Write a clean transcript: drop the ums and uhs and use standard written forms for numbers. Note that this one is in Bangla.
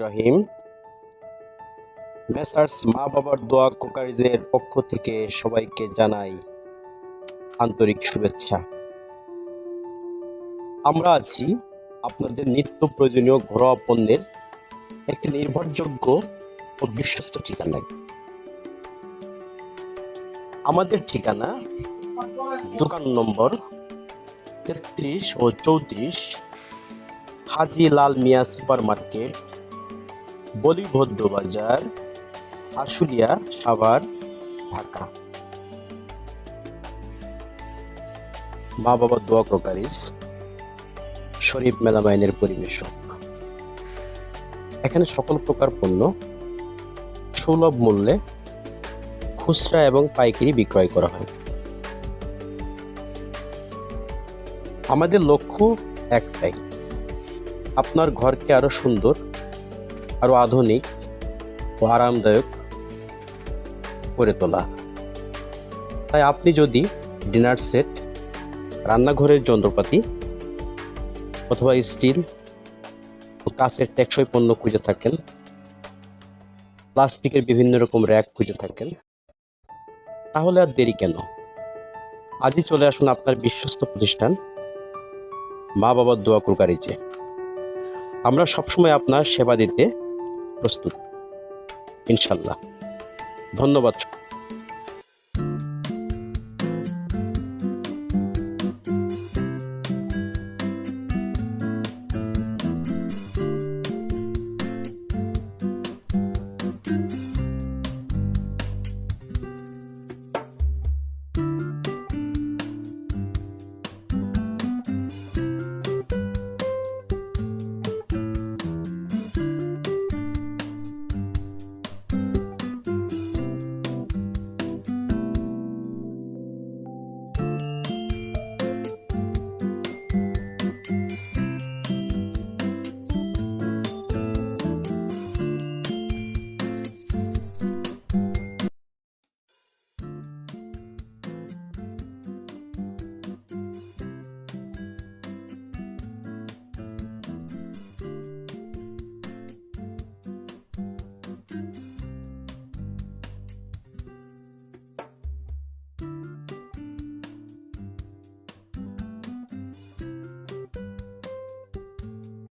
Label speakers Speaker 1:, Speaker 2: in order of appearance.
Speaker 1: রহিম। মেসার্স মা বাবার দোয়া কুকারিজের পক্ষ থেকে সবাইকে জানাই আন্তরিক শুভেচ্ছা। আমরা আছি আপনাদের নিত্য প্রয়োজনীয় ঘরোয়া পণ্যের একটি নির্ভরযোগ্য ও বিশ্বস্ত ঠিকানায়। আমাদের ঠিকানা দোকান নম্বর ৩৩ ও ৩৪, হাজী লাল মিয়া সুপার মার্কেট, বলিভদ্র বাজার, আশুলিয়া, সাভার, ঢাকা। মা বাবার দোয়া কুকারিজ, শরীফ মেলামাইনের পরিবেশক। এখানে সকল প্রকার পণ্য সুলভ মূল্যে খুচরা এবং পাইকারি বিক্রয় করা হয়। আমাদের লক্ষ্য একটাই, আপনার ঘরকে আরো সুন্দর, আরো আধুনিক ও আরামদায়ক করে তোলা। তাই আপনি যদি ডিনার সেট, রান্নাঘরের যন্ত্রপাতি অথবা স্টিল ও কাঁচের টেকসই পণ্য খুঁজে থাকেন, প্লাস্টিকের বিভিন্ন রকম র্যাক খুঁজে থাকেন, তাহলে আর দেরি কেন? আজই চলে আসুন আপনার বিশ্বস্ত প্রতিষ্ঠান মা বাবার দোয়া কুকারিজে। আমরা সবসময় আপনার সেবা দিতে প্রস্তুত, ইনশাল্লাহ। ধন্যবাদ।